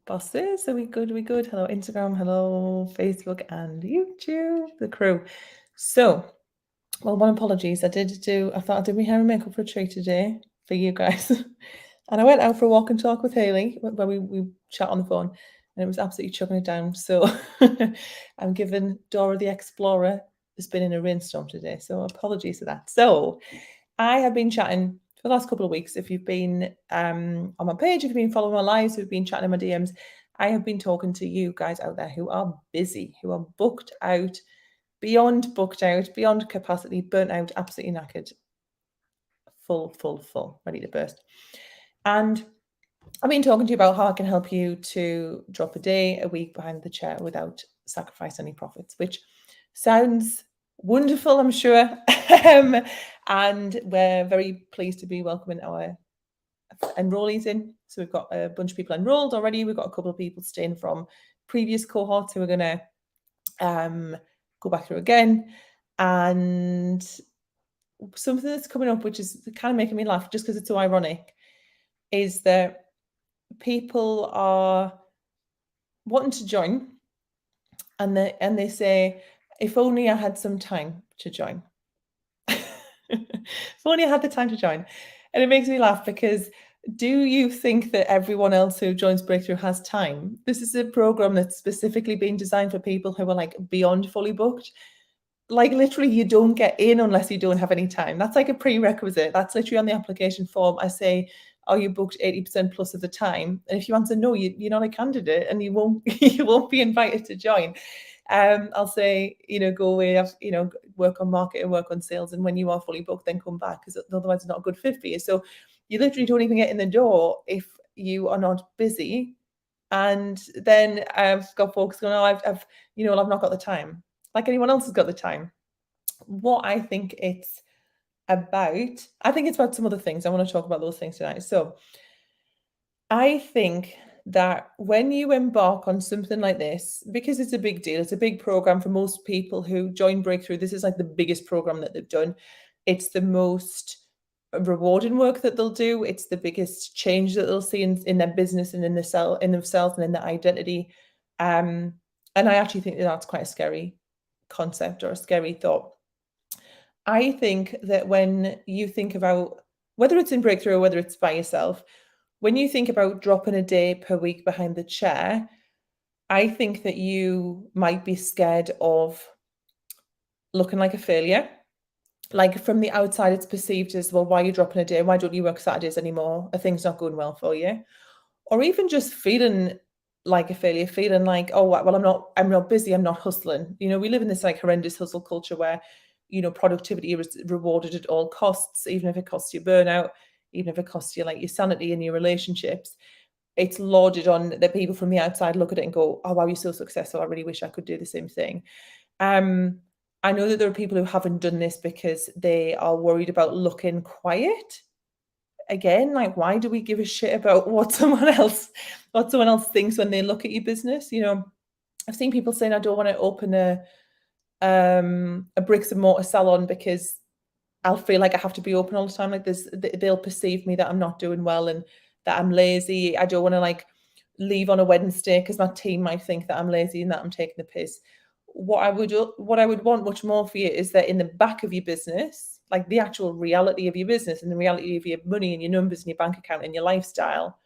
Bosses, are we good? Are we good? Hello, Instagram. Hello, Facebook and YouTube, the crew. So, well, one apologies. I thought I'd do my hair and makeup for a treat today for you guys. And I went out for a walk and talk with Hayley where we chat on the phone and it was absolutely chucking it down. So I'm giving Dora the Explorer the spin in a rainstorm today. So apologies for that. So I have been chatting for the last couple of weeks. If you've been on my page, if you've been following my lives, who've been chatting in my DMs, I have been talking to you guys out there who are busy, who are booked out, beyond capacity, burnt out, absolutely knackered, full, ready to burst. And I've been talking to you about how I can help you to drop a day, a week behind the chair without sacrifice any profits, which sounds wonderful, I'm sure. And we're very pleased to be welcoming our enrollees in. So we've got a bunch of people enrolled already. We've got a couple of people staying from previous cohorts who are going to go back through again. And something that's coming up, which is kind of making me laugh just because it's so ironic, is that people are wanting to join and they say, if only I had some time to join. If only I had the time to join. And it makes me laugh because do you think that everyone else who joins Breakthrough has time? This is a program that's specifically been designed for people who are like beyond fully booked. Like literally you don't get in unless you don't have any time. That's like a prerequisite. That's literally on the application form. I say, are you booked 80% plus of the time? And if you answer no, you're not a candidate and you won't be invited to join. I'll say, go away, work on marketing, work on sales, and when you are fully booked, then come back because otherwise it's not a good fit for you. So you literally don't even get in the door if you are not busy. And then I've got folks going, I've not got the time. Like anyone else has got the time. What I think it's about some other things. I want to talk about those things tonight. So I think that when you embark on something like this, because it's a big deal, it's a big program for most people who join Breakthrough. This is like the biggest program that they've done. It's the most rewarding work that they'll do. It's the biggest change that they'll see in their business and in themselves and in their identity. And I actually think that that's quite a scary concept or a scary thought. I think that when you think about whether it's in Breakthrough or whether it's by yourself, when you think about dropping a day per week behind the chair, I think that you might be scared of looking like a failure. Like from the outside, it's perceived as, well, why are you dropping a day? Why don't you work Saturdays anymore? Are things not going well for you? Or even just feeling like a failure, feeling like, oh, well, I'm not busy, I'm not hustling. We live in this like horrendous hustle culture where, productivity is rewarded at all costs, even if it costs you burnout, even if it costs you like your sanity and your relationships. It's lauded on that people from the outside look at it and go, oh, wow, you're so successful. I really wish I could do the same thing. I know that there are people who haven't done this because they are worried about looking quiet. Again, like, why do we give a shit about what someone else thinks when they look at your business? I've seen people saying, I don't want to open a bricks and mortar salon because I'll feel like I have to be open all the time. Like they'll perceive me that I'm not doing well and that I'm lazy. I don't want to like leave on a Wednesday because my team might think that I'm lazy and that I'm taking the piss. What I would want much more for you is that in the back of your business, like the actual reality of your business and the reality of your money and your numbers and your bank account and your lifestyle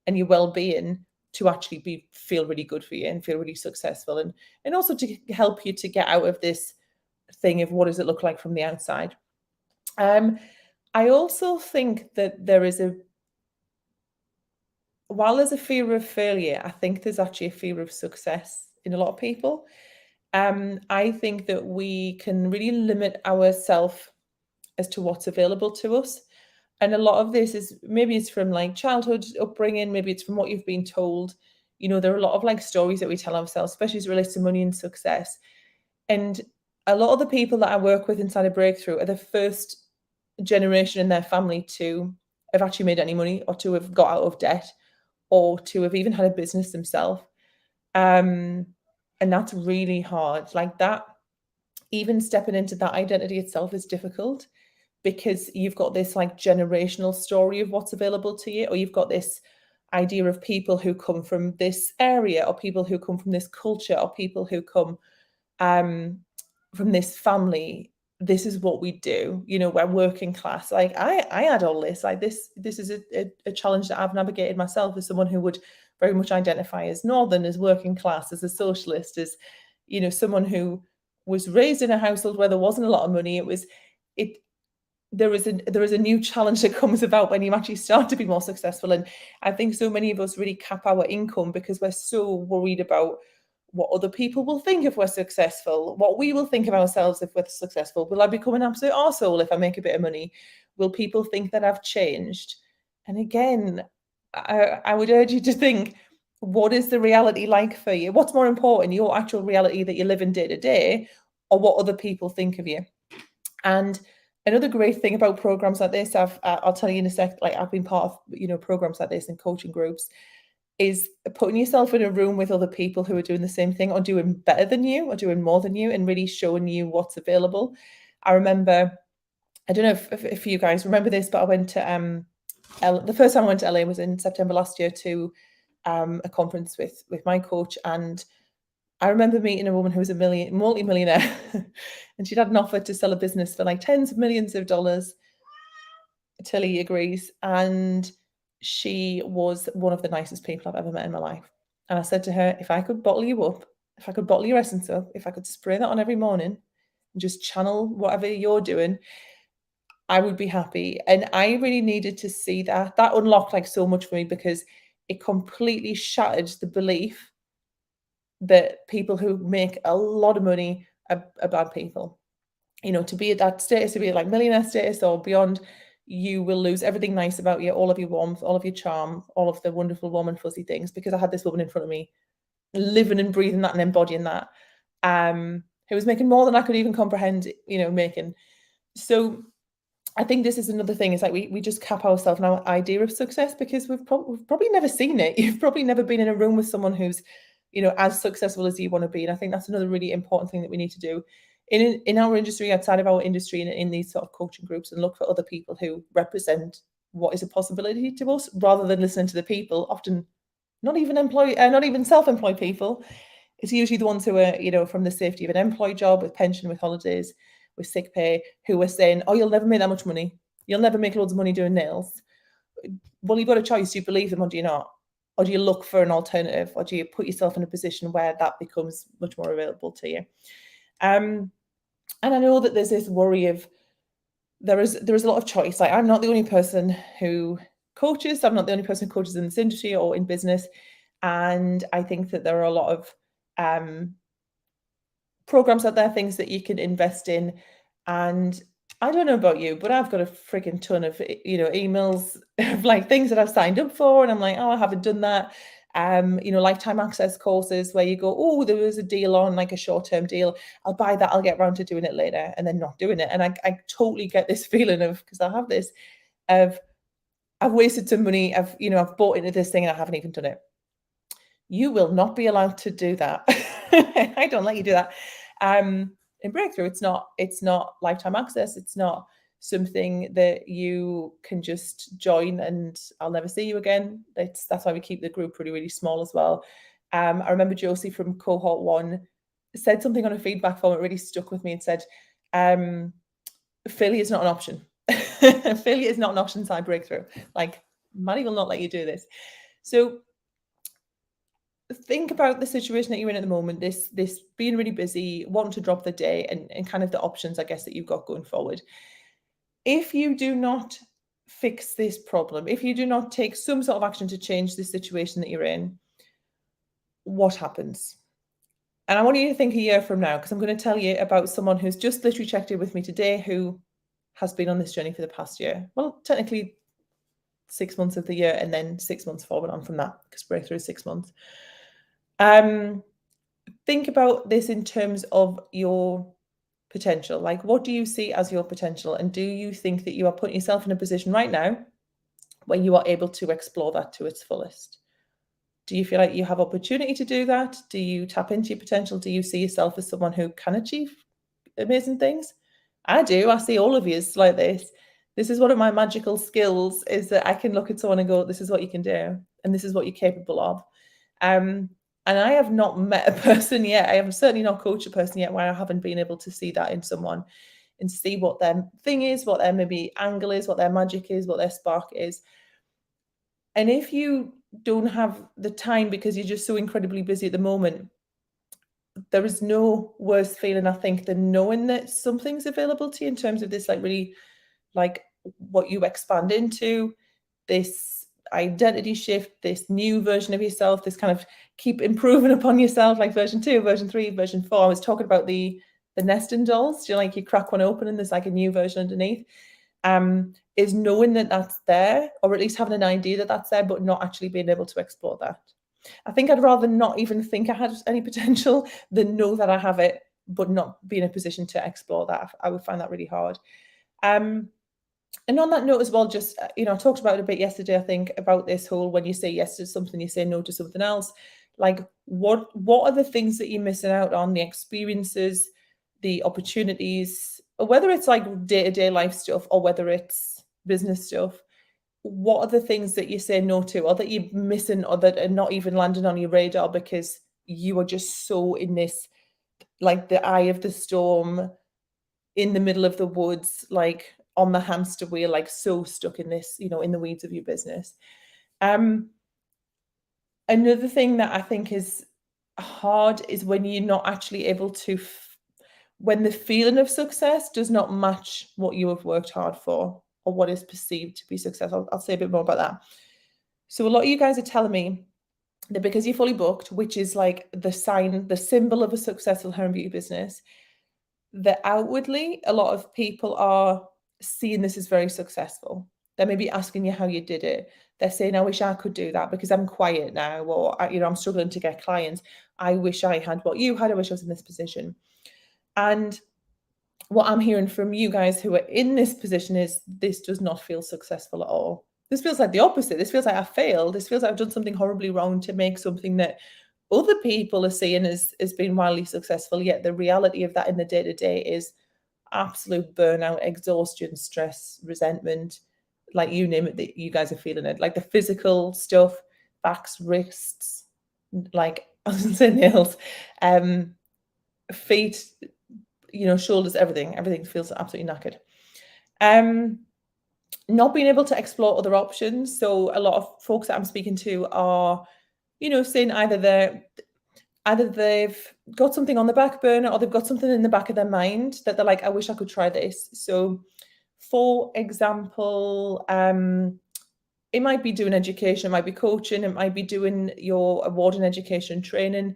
and your well-being, to actually feel really good for you and feel really successful, and also to help you to get out of this thing of what does it look like from the outside. I also think that while there's a fear of failure, I think there's actually a fear of success in a lot of people. I think that we can really limit ourselves as to what's available to us. And a lot of this is, maybe it's from like childhood upbringing, maybe it's from what you've been told. There are a lot of like stories that we tell ourselves, especially as it relates to money and success. And a lot of the people that I work with inside of Breakthrough are the first generation in their family to have actually made any money, or to have got out of debt, or to have even had a business themselves. And that's really hard. Like that, even stepping into that identity itself is difficult, because you've got this like generational story of what's available to you, or you've got this idea of people who come from this area, or people who come from this culture, or people who come from this family. This is what we do. We're working class. Like I had all this. Like this is a challenge that I've navigated myself as someone who would very much identify as Northern, as working class, as a socialist, as someone who was raised in a household where there wasn't a lot of money. There is a new challenge that comes about when you actually start to be more successful. And I think so many of us really cap our income because we're so worried about what other people will think if we're successful, what we will think of ourselves if we're successful. Will I become an absolute arsehole if I make a bit of money? Will people think that I've changed? And again, I would urge you to think, what is the reality like for you? What's more important, your actual reality that you live in day to day, or what other people think of you? And another great thing about programs like this, I'll tell you in a sec, like I've been part of, programs like this and coaching groups, is putting yourself in a room with other people who are doing the same thing, or doing better than you, or doing more than you, and really showing you what's available. I remember, I don't know if you guys remember this, but I went to the first time I went to LA was in September last year to a conference with my coach, and I remember meeting a woman who was a multi-millionaire and she'd had an offer to sell a business for like tens of millions of dollars. Tilly agrees. And she was one of the nicest people I've ever met in my life. And I said to her, if I could bottle you up, if I could bottle your essence up, if I could spray that on every morning and just channel whatever you're doing, I would be happy. And I really needed to see that. That unlocked like so much for me, because it completely shattered the belief that people who make a lot of money are bad people. To be at that status, to be at like millionaire status or beyond, you will lose everything nice about you, all of your warmth, all of your charm, all of the wonderful warm and fuzzy things, because I had this woman in front of me living and breathing that and embodying that, who was making more than I could even comprehend, making. So I think this is another thing, is like we just cap ourselves in our idea of success because we've probably never seen it. You've probably never been in a room with someone who's, as successful as you want to be. And I think that's another really important thing that we need to do in our industry, outside of our industry, and in these sort of coaching groups, and look for other people who represent what is a possibility to us, rather than listening to the people, often not even self-employed people. It's usually the ones who are, from the safety of an employed job, with pension, with holidays, with sick pay, who are saying, oh, you'll never make that much money. You'll never make loads of money doing nails. Well, you've got a choice. Do you believe them or do you not? Or do you look for an alternative? Or do you put yourself in a position where that becomes much more available to you? And I know that there's this worry of, there is a lot of choice. Like, I'm not the only person who coaches. I'm not the only person who coaches in this industry or in business. And I think that there are a lot of programs out there, things that you can invest in. And I don't know about you, but I've got a freaking ton of, emails of like things that I've signed up for. And I'm like, oh, I haven't done that. Lifetime access courses where you go, oh, there was a deal on, like a short-term deal. I'll buy that. I'll get around to doing it later, and then not doing it. And I totally get this feeling of, because I have this, of I've wasted some money. I've bought into this thing and I haven't even done it. You will not be allowed to do that. I don't let you do that. In Breakthrough, it's not lifetime access. It's not something that you can just join and I'll never see you again. That's why we keep the group really, really small as well. I remember Josie from cohort 1 said something on a feedback form that really stuck with me, and said, failure is not an option. Failure is not an option inside Breakthrough. Like, Maddi will not let you do this. So think about the situation that you're in at the moment, this being really busy, wanting to drop the day, and kind of the options, I guess, that you've got going forward. If you do not fix this problem, if you do not take some sort of action to change the situation that you're in, what happens? And I want you to think a year from now, because I'm going to tell you about someone who's just literally checked in with me today, who has been on this journey for the past year. Well, technically 6 months of the year, and then 6 months forward on from that, because Breakthrough is 6 months. Think about this in terms of your potential. Like, what do you see as your potential? And do you think that you are putting yourself in a position right now where you are able to explore that to its fullest? Do you feel like you have opportunity to do that? Do you tap into your potential? Do you see yourself as someone who can achieve amazing things? I do. I see all of you like this. This is one of my magical skills, is that I can look at someone and go, this is what you can do, and this is what you're capable of. And I have not met a person yet, I have certainly not coached a person yet where I haven't been able to see that in someone and see what their thing is, what their maybe angle is, what their magic is, what their spark is. And if you don't have the time because you're just so incredibly busy at the moment, there is no worse feeling, I think, than knowing that something's available to you in terms of this, like, really, like, what you expand into, this identity shift, this new version of yourself, this kind of keep improving upon yourself, like version 2, version 3, version 4. I was talking about the nesting dolls. You know, like, you crack one open and there's like a new version underneath. Is knowing that that's there, or at least having an idea that that's there, but not actually being able to explore that. I think I'd rather not even think I had any potential than know that I have it, but not be in a position to explore that. I would find that really hard. And on that note as well, just, I talked about it a bit yesterday, I think, about this whole, when you say yes to something, you say no to something else. Like, what are the things that you're missing out on, the experiences, the opportunities, whether it's like day-to-day life stuff or whether it's business stuff? What are the things that you say no to, or that you're missing, or that are not even landing on your radar because you are just so in this, like, the eye of the storm, in the middle of the woods, like on the hamster wheel, like so stuck in this, in the weeds of your business. Another thing that I think is hard is when you're not actually able to, when the feeling of success does not match what you have worked hard for, or what is perceived to be success. I'll say a bit more about that. So a lot of you guys are telling me that because you're fully booked, which is like the sign, the symbol of a successful hair and beauty business, that outwardly a lot of people are seeing this as very successful. They may be asking you how you did it. They're saying, I wish I could do that because I'm quiet now, or I'm struggling to get clients. I wish I had what you had. I wish I was in this position. And what I'm hearing from you guys who are in this position is, this does not feel successful at all. This feels like the opposite. This feels like I failed. This feels like I've done something horribly wrong to make something that other people are seeing as being wildly successful. Yet the reality of that in the day-to-day is absolute burnout, exhaustion, stress, resentment, like, you name it, that you guys are feeling it. Like the physical stuff, backs, wrists, like, I was gonna say nails, feet, shoulders, everything feels absolutely knackered. Not being able to explore other options. So a lot of folks that I'm speaking to are, saying either they've got something on the back burner, or they've got something in the back of their mind that they're like, I wish I could try this. So for example, it might be doing education, it might be coaching, it might be doing your awarding education training,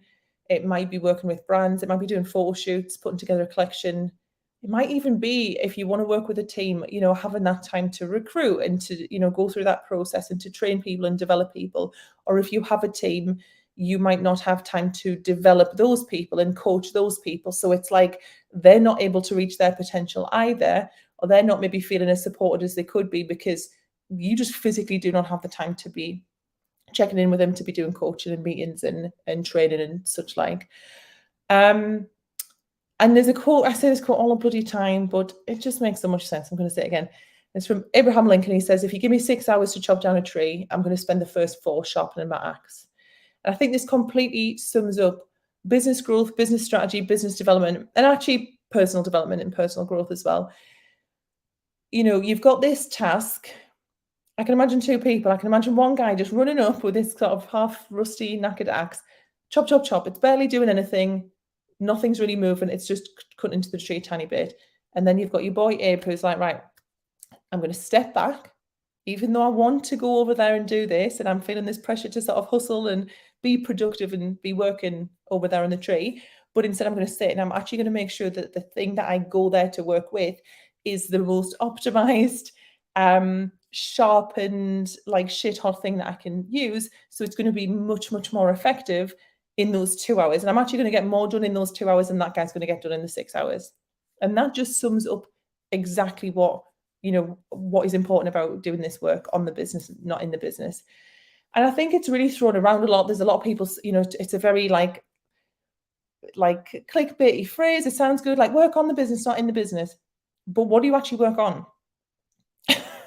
it might be working with brands, it might be doing photo shoots, putting together a collection. It might even be, if you want to work with a team, having that time to recruit and to, go through that process and to train people and develop people. Or if you have a team, you might not have time to develop those people and coach those people. So it's like they're not able to reach their potential either, or they're not maybe feeling as supported as they could be because you just physically do not have the time to be checking in with them, to be doing coaching and meetings and training and such like. And there's a quote, I say this quote all the bloody time, but it just makes so much sense. I'm going to say it again. It's from Abraham Lincoln. He says, if you give me 6 hours to chop down a tree, I'm going to spend the first 4 sharpening my axe. And I think this completely sums up business growth, business strategy, business development, and actually personal development and personal growth as well. You've got this task. I can imagine 2 people. I can imagine one guy just running up with this sort of half rusty, knackered axe. Chop, chop, chop. It's barely doing anything. Nothing's really moving. It's just cutting into the tree a tiny bit. And then you've got your boy Abe, who's like, right, I'm going to step back, even though I want to go over there and do this, and I'm feeling this pressure to sort of hustle and be productive and be working over there in the tree. But instead, I'm going to sit and I'm actually going to make sure that the thing that I go there to work with is the most optimized, sharpened, like shit hot thing that I can use. So it's going to be much, much more effective in those 2 hours. And I'm actually going to get more done in those 2 hours than that guy's going to get done in the 6 hours. And that just sums up exactly what is important about doing this work on the business, not in the business. And I think it's really thrown around a lot. There's a lot of people, it's a very like clickbaity phrase. It sounds good, like work on the business, not in the business. But what do you actually work on?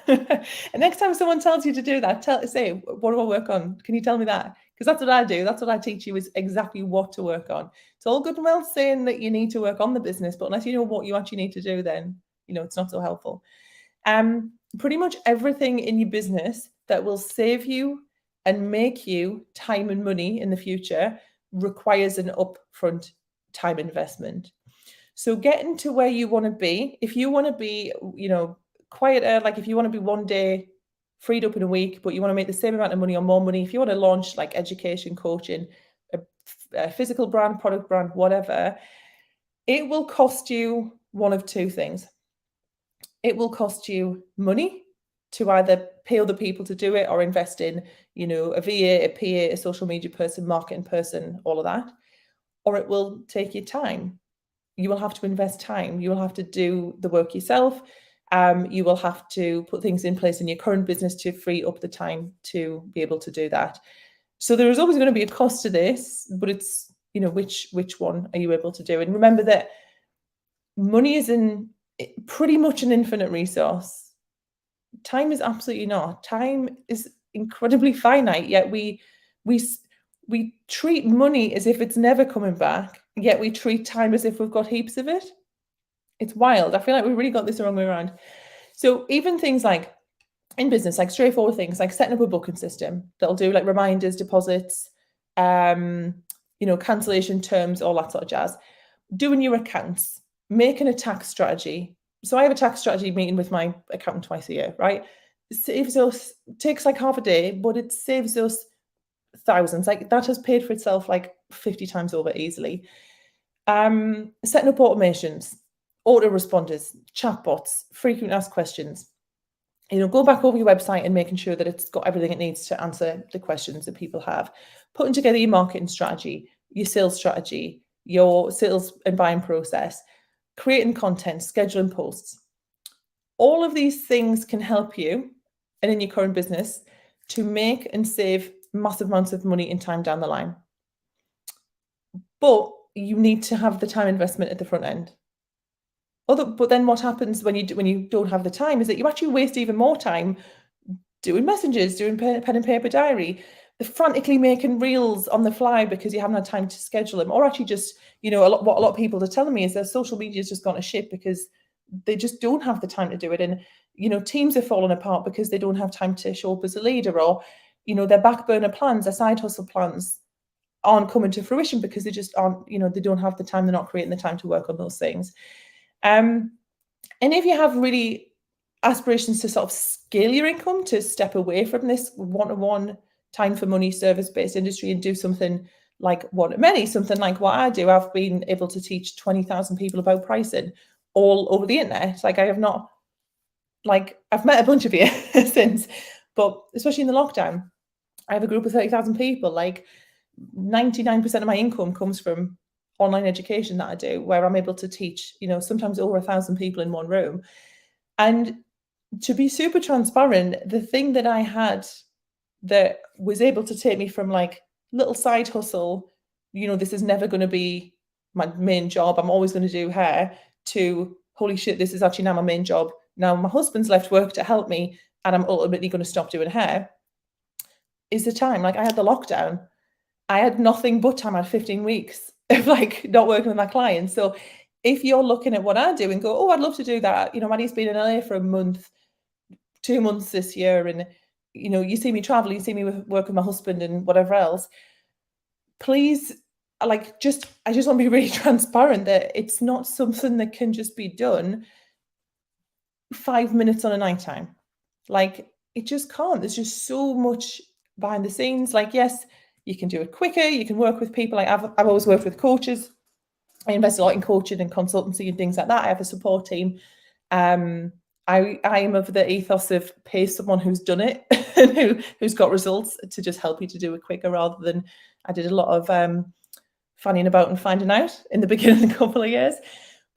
And next time someone tells you to do that, say, what do I work on? Can you tell me that? Because that's what I do. That's what I teach you, is exactly what to work on. It's all good and well saying that you need to work on the business, but unless you know what you actually need to do, then, it's not so helpful. Pretty much everything in your business that will save you and make you time and money in the future requires an upfront time investment. So getting to where you want to be, if you want to be, quieter, like if you want to be one day freed up in a week, but you want to make the same amount of money or more money, if you want to launch like education, coaching, a physical brand, product brand, whatever, it will cost you one of two things. It will cost you money to either pay other people to do it or invest in, a VA, a PA, a social media person, marketing person, all of that. Or it will take you time. You will have to invest time. You will have to do the work yourself. You will have to put things in place in your current business to free up the time to be able to do that. So there is always going to be a cost to this, but it's, which one are you able to do? And remember that money is pretty much an infinite resource. Time is absolutely not. Time is incredibly finite, yet we treat money as if it's never coming back, yet we treat time as if we've got heaps of it. It's wild. I feel like we really got this the wrong way around. So even things like in business, like straightforward things like setting up a booking system that'll do like reminders, deposits, cancellation terms, all that sort of jazz. Doing your accounts, making a tax strategy. So I have a tax strategy meeting with my accountant twice a year, right? Takes like half a day, but it saves us thousands. Like that has paid for itself like 50 times over easily. Setting up automations, autoresponders, chatbots, frequent asked questions. Go back over your website and making sure that it's got everything it needs to answer the questions that people have. Putting together your marketing strategy, your sales strategy, your sales and buying process, creating content, scheduling posts. All of these things can help you and in your current business to make and save massive amounts of money and time down the line. But you need to have the time investment at the front end. But then what happens when you don't have the time is that you actually waste even more time doing messages, doing pen and paper diary, frantically making reels on the fly because you haven't had time to schedule them, or actually just, what a lot of people are telling me is their social media has just gone to shit because they just don't have the time to do it. And, teams are falling apart because they don't have time to show up as a leader, or, their back burner plans, their side hustle plans aren't coming to fruition because they just aren't, they don't have the time. They're not creating the time to work on those things. And if you have really aspirations to sort of scale your income, to step away from this one-to-one time for money service-based industry and do something like what I do, I've been able to teach 20,000 people about pricing all over the internet. Like I've met a bunch of you since, but especially in the lockdown, I have a group of 30,000 people. Like 99% of my income comes from online education that I do, where I'm able to teach, sometimes over 1,000 people in one room. And to be super transparent, the thing that I had that was able to take me from like little side hustle, this is never going to be my main job, I'm always going to do hair, to holy shit, this is actually now my main job. Now my husband's left work to help me and I'm ultimately going to stop doing hair, is the time. Like I had the lockdown, I had nothing but time. I had 15 weeks of like not working with my clients. So if you're looking at what I do and go, oh, I'd love to do that. Maddie's been in LA for a month, 2 months this year. And, you see me travel, you see me work with my husband and whatever else. Please, I just want to be really transparent that it's not something that can just be done 5 minutes on a night time. Like it just can't. There's just so much behind the scenes. Like, yes, you can do it quicker. You can work with people. Like I've always worked with coaches. I invest a lot in coaching and consultancy and things like that. I have a support team. I am of the ethos of pay someone who's done it and who's got results to just help you to do it quicker, rather than I did a lot of fanning about and finding out in the beginning a couple of years.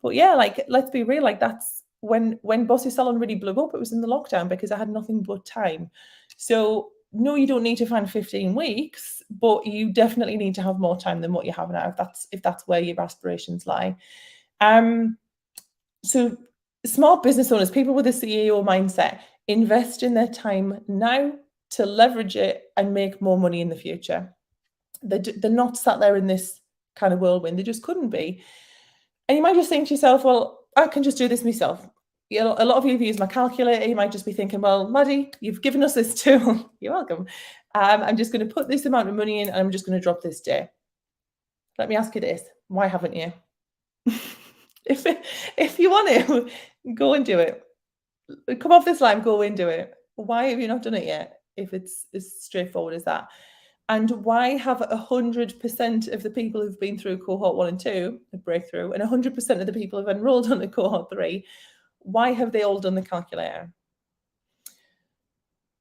But yeah, like let's be real, like that's when Bossy Salon really blew up, it was in the lockdown because I had nothing but time. So no, you don't need to find 15 weeks, but you definitely need to have more time than what you have now, if that's where your aspirations lie. So small business owners, people with a CEO mindset, invest in their time now to leverage it and make more money in the future. They're not sat there in this kind of whirlwind. They just couldn't be. And you might just think to yourself, well, I can just do this myself. You know, a lot of you have used my calculator. You might just be thinking, well, Maddi, you've given us this tool. You're welcome. I'm just going to put this amount of money in and I'm just going to drop this day. Let me ask you this. Why haven't you? If you want to, go and do it. Come off this line, go and do it. Why have you not done it yet? If it's as straightforward as that. And why have 100% of the people who've been through cohort 1 and 2 a breakthrough, and 100% of the people who've enrolled on the cohort 3, why have they all done the calculator?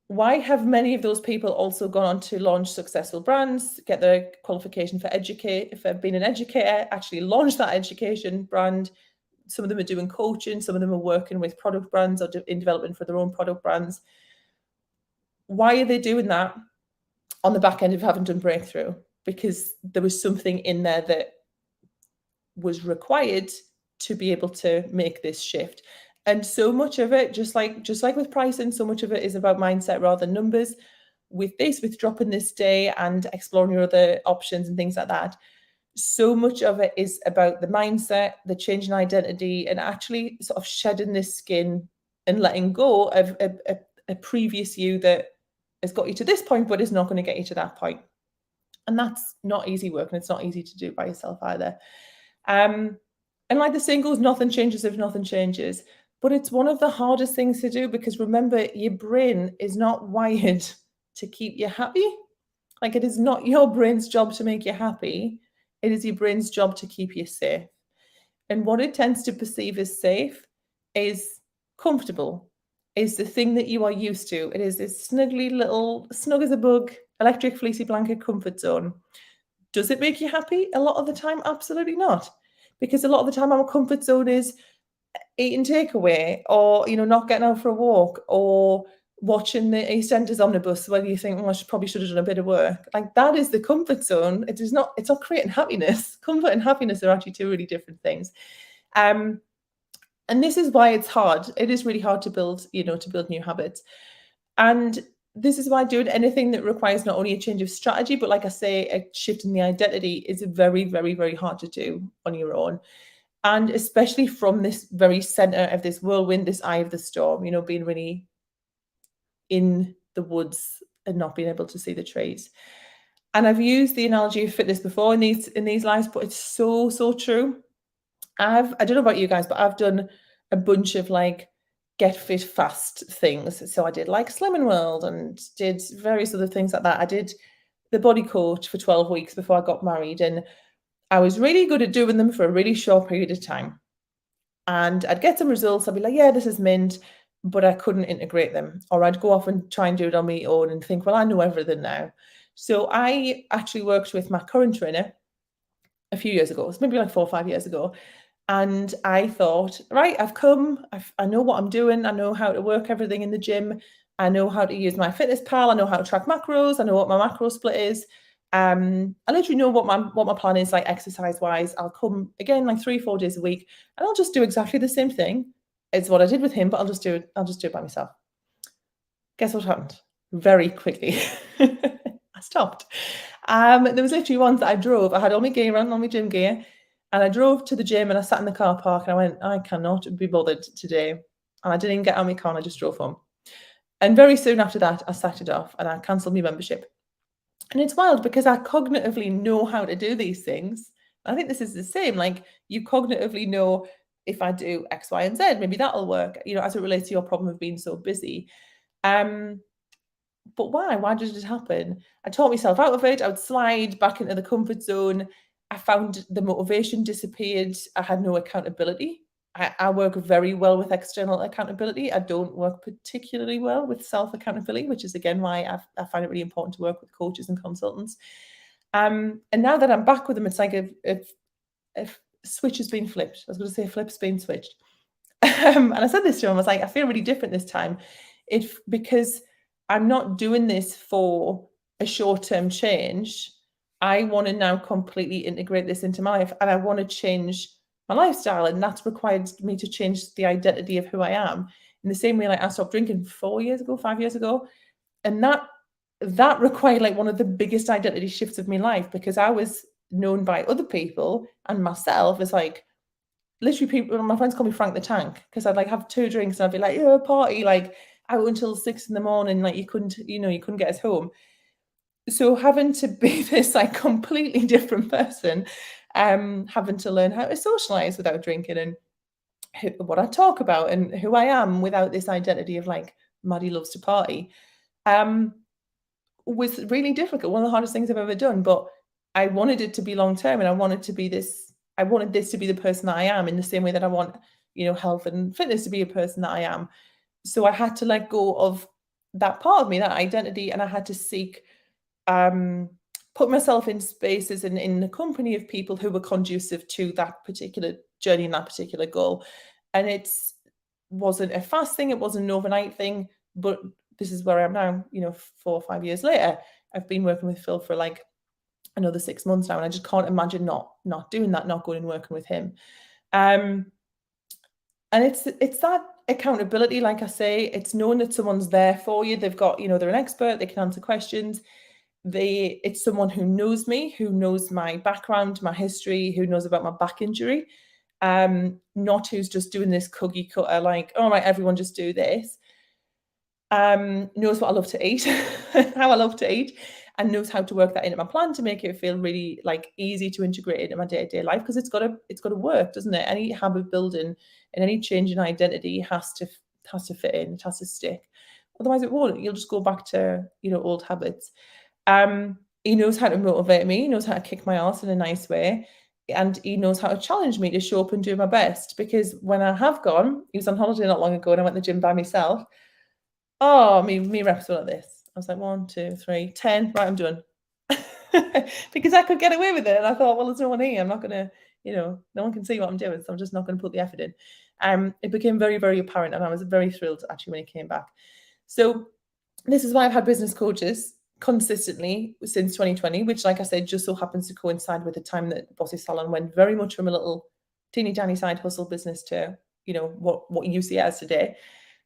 Why have many of those people also gone on to launch successful brands, get their qualification for being an educator, actually launch that education brand? Some of them are doing coaching, some of them are working with product brands or in development for their own product brands. Why are they doing that on the back end of having done breakthrough? Because there was something in there that was required to be able to make this shift. And so much of it, just like with pricing, so much of it is about mindset rather than numbers. With dropping this day and exploring your other options and things like that, so much of it is about the mindset, the change in identity, and actually sort of shedding this skin and letting go of a previous you that has got you to this point, but is not going to get you to that point. And that's not easy work, and it's not easy to do by yourself either. And like the saying goes, nothing changes if nothing changes. But it's one of the hardest things to do because remember, your brain is not wired to keep you happy. Like, it is not your brain's job to make you happy. It is your brain's job to keep you safe. And what it tends to perceive as safe is comfortable, is the thing that you are used to. It is this snuggly little, snug as a bug, electric fleecy blanket comfort zone. Does it make you happy? A lot of the time, absolutely not. Because a lot of the time our comfort zone is eating takeaway, or not getting out for a walk, or watching the EastEnders omnibus where you think, I probably should have done a bit of work. Like, that is the comfort zone. It's not creating happiness. Comfort and happiness are actually two really different things. And this is why it's hard. It is really hard to build new habits. And this is why doing anything that requires not only a change of strategy, but like I say, a shift in the identity is very, very, very hard to do on your own. And especially from this very center of this whirlwind, this eye of the storm, being really in the woods and not being able to see the trees. And I've used the analogy of fitness before in these lives, but it's so, so true. I don't know about you guys, but I've done a bunch of like get fit fast things. So I did like Slimming World and did various other things like that. I did the body coach for 12 weeks before I got married, and I was really good at doing them for a really short period of time. And I'd get some results. I'd be like, yeah, this is mint, but I couldn't integrate them. Or I'd go off and try and do it on my own and think, well, I know everything now. So I actually worked with my current trainer a few years ago. It's maybe like 4 or 5 years ago. And I thought, right, I know what I'm doing. I know how to work everything in the gym. I know how to use MyFitnessPal. I know how to track macros. I know what my macro split is. I literally know what my plan is, like exercise wise. I'll come again like 3-4 days a week, and I'll just do exactly the same thing. It's what I did with him, but I'll just do it by myself. Guess what happened? Very quickly, I stopped. There was literally once that I drove. I had all my gear on, all my gym gear, and I drove to the gym and I sat in the car park and I went, I cannot be bothered today. And I didn't even get out of my car and I just drove home. And very soon after that, I sacked it off and I cancelled my membership. And it's wild because I cognitively know how to do these things. I think this is the same. Like, you cognitively know, if I do X, Y, and Z, maybe that'll work, as it relates to your problem of being so busy. But why? Why did it happen? I taught myself out of it. I would slide back into the comfort zone. I found the motivation disappeared. I had no accountability. I work very well with external accountability. I don't work particularly well with self-accountability, which is, again, why I find it really important to work with coaches and consultants. And now that I'm back with them, it's like a switch has been flipped. I was going to say a flip's been switched. And I said this to him, I was like, I feel really different this time. Because I'm not doing this for a short-term change. I want to now completely integrate this into my life, and I want to change my lifestyle, and that's required me to change the identity of who I am. in the same way, like I stopped drinking 5 years ago, and that required like one of the biggest identity shifts of my life, because I was known by other people and myself as like, literally, people, my friends call me Frank the Tank, because I'd like have 2 drinks and I'd be like, yeah, party, like out until 6 in the morning, like you couldn't get us home. So having to be this like completely different person, having to learn how to socialize without drinking, and what I talk about and who I am without this identity of like Maddie loves to party, um, was really difficult. One of the hardest things I've ever done. But I wanted it to be long term, and I wanted this to be the person that I am, in the same way that I want, health and fitness to be a person that I am. So I had to let go of that part of me, that identity, and I had to seek, put myself in spaces and in the company of people who were conducive to that particular journey and that particular goal. And it wasn't a fast thing, it wasn't an overnight thing, but this is where I am now, 4 or 5 years later. I've been working with Phil for like another 6 months now, and I just can't imagine not doing that, not going and working with him. And it's that accountability, like I say, it's knowing that someone's there for you. They've got, they're an expert, they can answer questions. It's someone who knows me, who knows my background, my history, who knows about my back injury. Not who's just doing this cookie cutter, like, oh right, everyone just do this. Knows what I love to eat, how I love to eat, and knows how to work that into my plan to make it feel really like easy to integrate into my day-to-day life, because it's got to work, doesn't it? Any habit building and any change in identity has to fit in, it has to stick. Otherwise it won't. You'll just go back to, old habits. He knows how to motivate me, he knows how to kick my ass in a nice way, and he knows how to challenge me to show up and do my best. Because when I have gone, he was on holiday not long ago and I went to the gym by myself. Oh, me reps were like this. I was like, 1, 2, 3, 10. Right, I'm done. Because I could get away with it. And I thought, well, there's no one here. I'm not going to, no one can see what I'm doing. So I'm just not going to put the effort in. It became very, very apparent. And I was very thrilled actually when he came back. So this is why I've had business coaches consistently since 2020, which, like I said, just so happens to coincide with the time that Bossy Salon went very much from a little teeny tiny side hustle business to, what you see as today.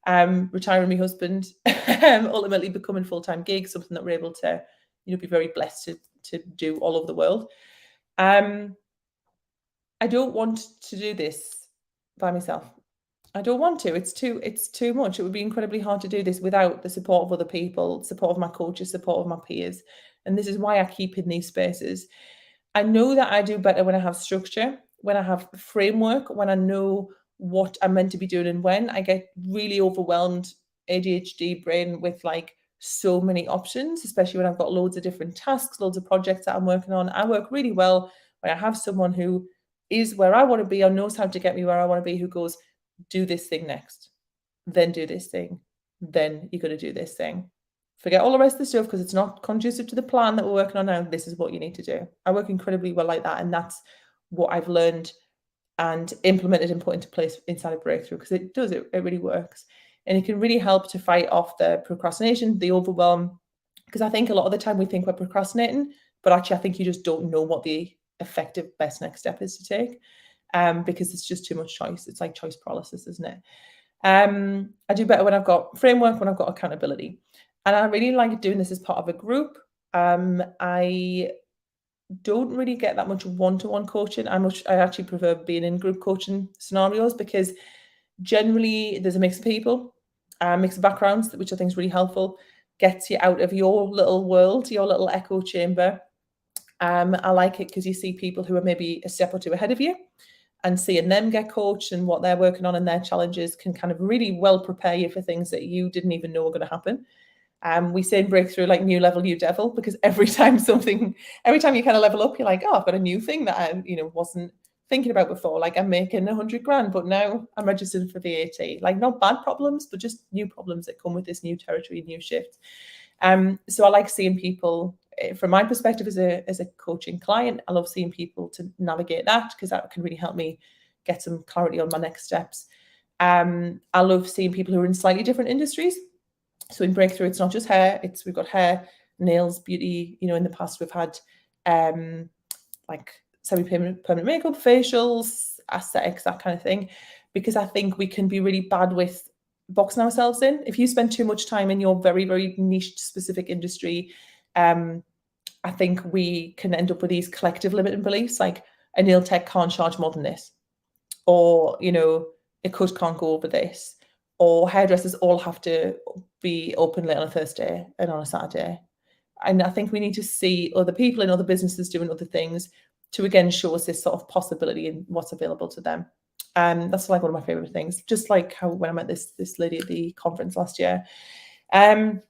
Retiring my husband, ultimately becoming full-time gig, something that we're able to, be very blessed to do all over the world. I don't want to do this by myself. I don't want to. It's too much. It would be incredibly hard to do this without the support of other people, support of my coaches, support of my peers. And this is why I keep in these spaces. I know that I do better when I have structure, when I have framework, when I know what I'm meant to be doing and when. I get really overwhelmed, ADHD brain, with like so many options, especially when I've got loads of different tasks, loads of projects that I'm working on. I work really well when I have someone who is where I want to be or knows how to get me where I want to be, who goes, do this thing next, then do this thing, then you're going to do this thing. Forget all the rest of the stuff because it's not conducive to the plan that we're working on now. This is what you need to do. I work incredibly well like that. And that's what I've learned and implemented and put into place inside of Breakthrough, because it really works. And it can really help to fight off the procrastination, the overwhelm, because I think a lot of the time we think we're procrastinating, but actually I think you just don't know what the effective best next step is to take, because it's just too much choice. It's like choice paralysis, isn't it? I do better when I've got framework, when I've got accountability. And I really like doing this as part of a group. I don't really get that much one-to-one coaching. I actually prefer being in group coaching scenarios, because generally there's a mix of people, mix of backgrounds, which I think is really helpful, gets you out of your little world, your little echo chamber. I like it because you see people who are maybe a step or two ahead of you, and seeing them get coached and what they're working on and their challenges can kind of really well prepare you for things that you didn't even know were going to happen. We say in Breakthrough, like, new level, new devil, because every time you kind of level up, you're like, oh, I've got a new thing that I, wasn't thinking about before. Like, I'm making 100 grand, but now I'm registered for VAT. Like, not bad problems, but just new problems that come with this new territory, new shift. So I like seeing people, from my perspective as a coaching client, I love seeing people to navigate that, because that can really help me get some clarity on my next steps. I love seeing people who are in slightly different industries. So in Breakthrough, it's not just hair, we've got hair, nails, beauty. In the past we've had like semi-permanent makeup, facials, aesthetics, that kind of thing, because I think we can be really bad with boxing ourselves in. If you spend too much time in your very, very niche specific industry, I think we can end up with these collective limiting beliefs, like a nail tech can't charge more than this, or, you know, a cut can't go over this, or hairdressers all have to be open late on a Thursday and on a Saturday. And I think we need to see other people and other businesses doing other things to again show us this sort of possibility in what's available to them. That's like one of my favorite things. Just like how when I met this lady at the conference last year, and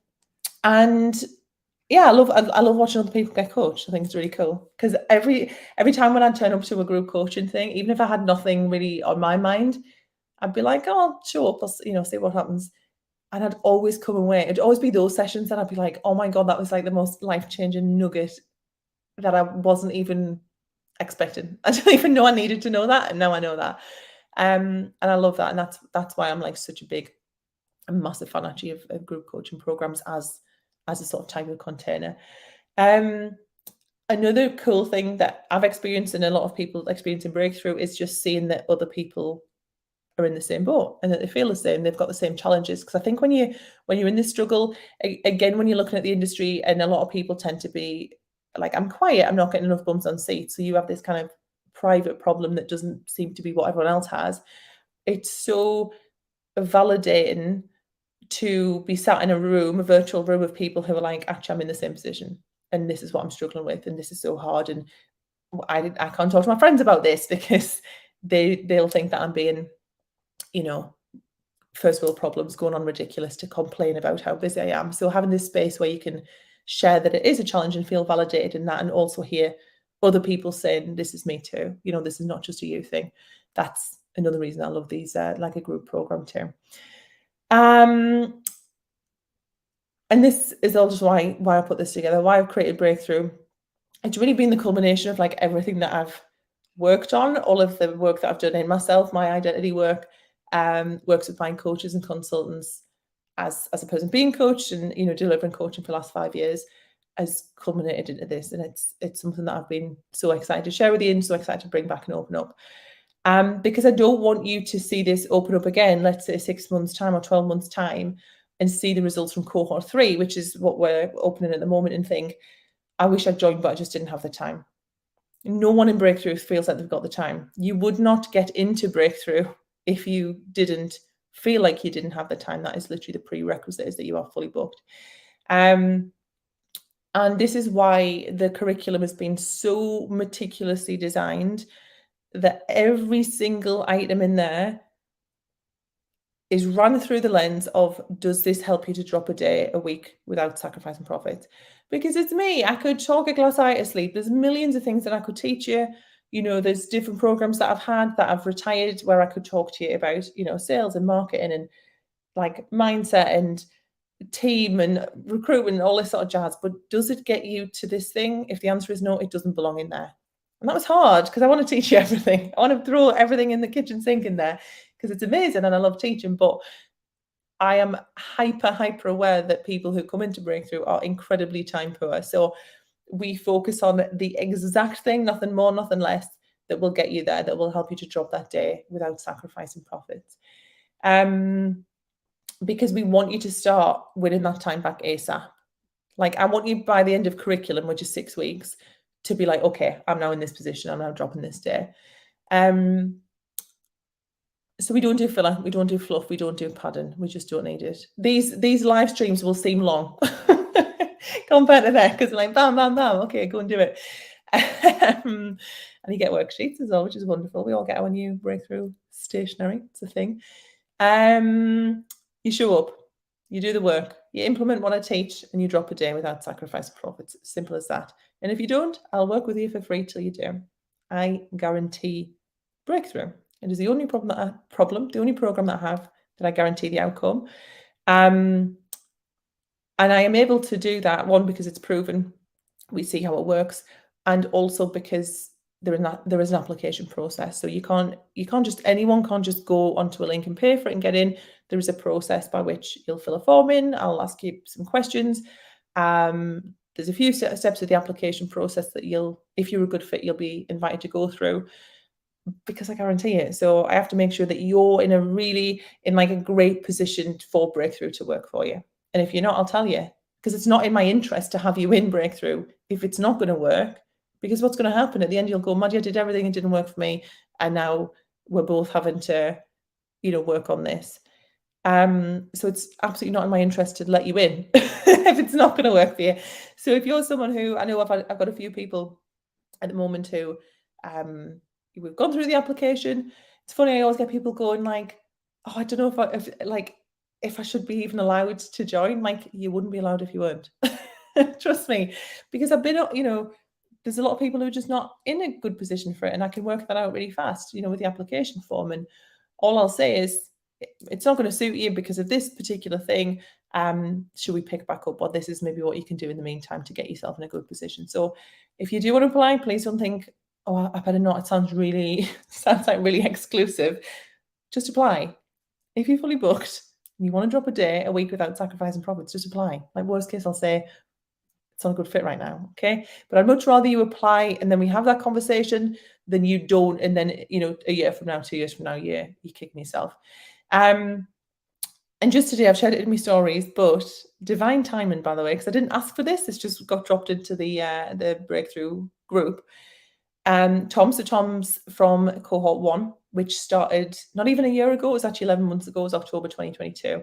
yeah, I love watching other people get coached. I think it's really cool because every time when I turn up to a group coaching thing, even if I had nothing really on my mind, I'd be like, oh, I'll show up, I'll, see what happens. And I'd always come away. It'd always be those sessions that I'd be like, oh my God, that was like the most life-changing nugget that I wasn't even expecting. I didn't even know I needed to know that, and now I know that. And I love that, and that's why I'm like such a massive fan actually of group coaching programs as a sort of type of container. Another cool thing that I've experienced and a lot of people experience in Breakthrough is just seeing that other people are in the same boat and that they feel the same, they've got the same challenges. Because I think when you're in this struggle, again, when you're looking at the industry, and a lot of people tend to be like, I'm quiet, I'm not getting enough bums on seats. So you have this kind of private problem that doesn't seem to be what everyone else has. It's so validating to be sat in a virtual room of people who are like, actually, I'm in the same position and this is what I'm struggling with and this is so hard, and I can't talk to my friends about this because they'll think that I'm being, first world problems, going on ridiculous to complain about how busy I am. So having this space where you can share that it is a challenge and feel validated in that, and also hear other people saying, this is me too, this is not just a you thing. That's another reason I love these, like a group program too. And this is all just why I put this together, why I've created Breakthrough. It's really been the culmination of like everything that I've worked on, all of the work that I've done in myself, my identity work, works with buying coaches and consultants as a person being coached and, delivering coaching for the last 5 years has culminated into this. And it's something that I've been so excited to share with you and so excited to bring back and open up. Because I don't want you to see this open up again, let's say 6 months' time or 12 months' time, and see the results from cohort 3, which is what we're opening at the moment, and think, I wish I'd joined, but I just didn't have the time. No one in Breakthrough feels like they've got the time. You would not get into Breakthrough if you didn't feel like you didn't have the time. That is literally the prerequisite, is that you are fully booked. And this is why the curriculum has been so meticulously designed that every single item in there is run through the lens of, does this help you to drop a day a week without sacrificing profit? Because it's me. I could talk a glass eye to sleep. There's millions of things that I could teach you. There's different programs that I've had that I've retired where I could talk to you about, sales and marketing and like mindset and team and recruitment and all this sort of jazz. But does it get you to this thing? If the answer is no, it doesn't belong in there. And that was hard because I want to teach you everything. I want to throw everything in the kitchen sink in there because it's amazing and I love teaching. But I am hyper aware that people who come into Breakthrough are incredibly time poor. So we focus on the exact thing, nothing more, nothing less, that will get you there, that will help you to drop that day without sacrificing profits. Because we want you to start winning that time back ASAP. Like, I want you by the end of curriculum, which is 6 weeks, to be like, okay, I'm now in this position, I'm now dropping this day. So we don't do filler, we don't do fluff, we don't do padding, we just don't need it. These live streams will seem long compared to that, because like bam, bam, bam, okay, go and do it. And you get worksheets as well, which is wonderful. We all get our new Breakthrough stationery, it's a thing. You show up, you do the work, you implement what I teach, and you drop a day without sacrifice of profits. Simple as that. And if you don't, I'll work with you for free till you do. I guarantee Breakthrough. It is the only the only program that I have that I guarantee the outcome. And I am able to do that, one, because it's proven, we see how it works, and also because there is an application process. So anyone can't just go onto a link and pay for it and get in. There is a process by which you'll fill a form in. I'll ask you some questions. There's a few steps of the application process that if you're a good fit, you'll be invited to go through. because I guarantee it. So I have to make sure that you're in a great position for breakthrough to work for you. And if you're not, I'll tell you, because it's not in my interest to have you in breakthrough if it's not going to work. Because what's going to happen at the end, you'll go, Maddi, I did everything, it didn't work for me, and now we're both having to, work on this. So it's absolutely not in my interest to let you in if it's not going to work for you. So if you're someone who, I know I've got a few people at the moment who we've gone through the application. It's funny, I always get people going like, oh, I don't know if I should be even allowed to join. Like, you wouldn't be allowed if you weren't. Trust me, because I've been, there's a lot of people who are just not in a good position for it, and I can work that out really fast, with the application form. And all I'll say is, it's not going to suit you because of this particular thing. Should we pick back up? Or this is maybe what you can do in the meantime to get yourself in a good position. So if you do want to apply, please don't think, oh, I better not. It sounds like really exclusive. Just apply. If you're fully booked and you want to drop a week without sacrificing profits, just apply. Like, worst case, I'll say, it's not a good fit right now. Okay. But I'd much rather you apply and then we have that conversation than you don't. And then, a year from now, 2 years from now, you're kicking yourself. And just today, I've shared it in my stories, but divine timing, by the way, because I didn't ask for this. This just got dropped into the breakthrough group. Tom's from cohort 1, which started not even a year ago. It was actually 11 months ago. It was October 2022.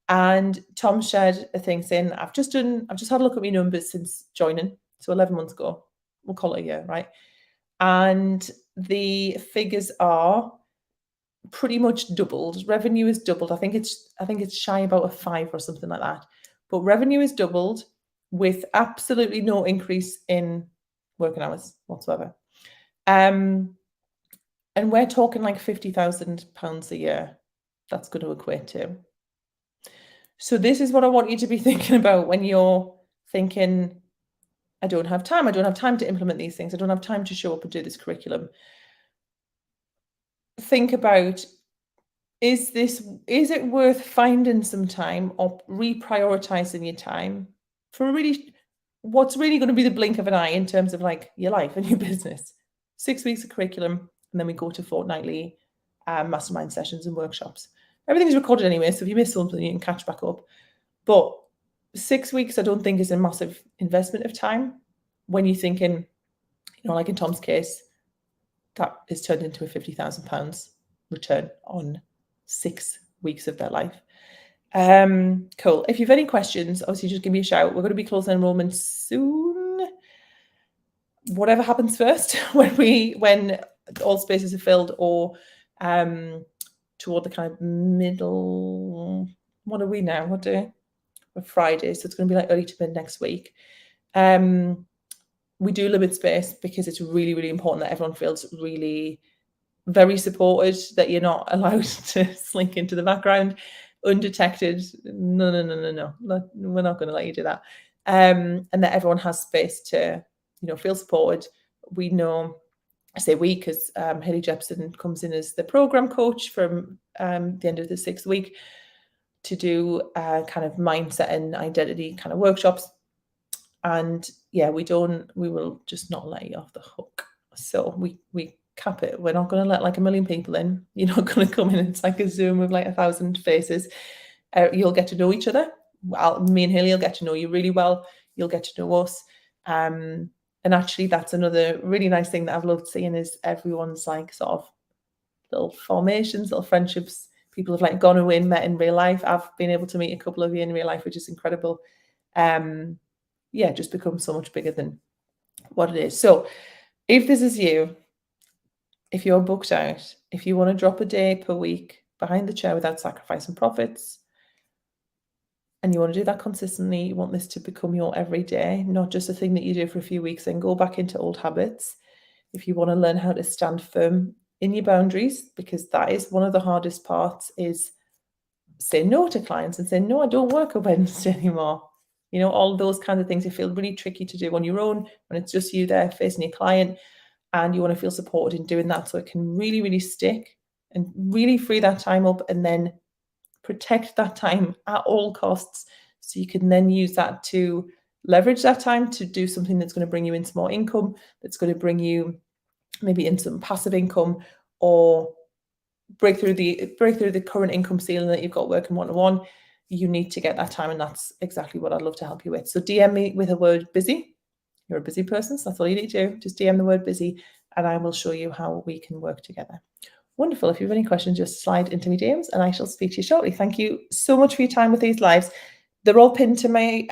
And Tom shared a thing saying, I've just had a look at my numbers since joining. So 11 months ago, we'll call it a year, right? And the figures are pretty much doubled. Revenue is doubled. I think it's shy about a 5 or something like that. But revenue is doubled with absolutely no increase in working hours whatsoever. And we're talking like £50,000 a year. That's going to equate to. So this is what I want you to be thinking about when you're thinking, I don't have time. I don't have time to implement these things. I don't have time to show up and do this curriculum. Think about, is it worth finding some time or reprioritizing your time for what's really going to be the blink of an eye in terms of like your life and your business? 6 weeks of curriculum, and then we go to fortnightly mastermind sessions and workshops. Everything's recorded anyway, so if you miss something, you can catch back up. But 6 weeks, I don't think is a massive investment of time when you're thinking, like in Tom's case, that is turned into a £50,000 return on 6 weeks of their life. Cool. If you have any questions, obviously just give me a shout. We're going to be closing enrollment soon. Whatever happens first, when all spaces are filled, or toward the kind of middle. What are we now? What day? We're Friday, so it's going to be like early to mid next week. We do limit space because it's really, really important that everyone feels really very supported, that you're not allowed to slink into the background undetected. No. We're not going to let you do that. And that everyone has space to, feel supported. We know, I say we because Haley Jepson comes in as the program coach from the end of the 6th week to do kind of mindset and identity kind of workshops. And yeah, we will just not let you off the hook. So we cap it. We're not going to let like 1 million people in. You're not going to come in. It's like a Zoom with like 1,000 faces. You'll get to know each other. Me and Haley will get to know you really well. You'll get to know us. And actually, that's another really nice thing that I've loved seeing is everyone's like sort of little formations, little friendships. People have like gone away and met in real life. I've been able to meet a couple of you in real life, which is incredible. It just becomes so much bigger than what it is. So if this is you, if you're booked out, if you want to drop a day per week behind the chair without sacrificing profits, and you want to do that consistently, you want this to become your everyday, not just a thing that you do for a few weeks and go back into old habits. If you want to learn how to stand firm in your boundaries, because that is one of the hardest parts, is say no to clients and say, no, I don't work on Wednesday anymore. All those kinds of things, you feel really tricky to do on your own when it's just you there facing your client, and you want to feel supported in doing that so it can really, really stick and really free that time up, and then protect that time at all costs so you can then use that to leverage that time to do something that's going to bring you in some more income, that's going to bring you maybe in some passive income, or break through the current income ceiling that you've got working one-to-one, you need to get that time, and that's exactly what I'd love to help you with. So DM me with a word busy. You're a busy person, so that's all you need to do. Just DM the word busy, and I will show you how we can work together. Wonderful. If you have any questions, just slide into my DMs and I shall speak to you shortly. Thank you so much for your time with these lives. They're all pinned to my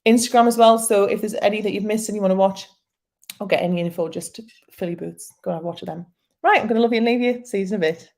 Instagram as well. So if there's any that you've missed and you want to watch or get any info, just fill your boots. Go and have a watch of them. Right, I'm going to love you and leave you. See you in a bit.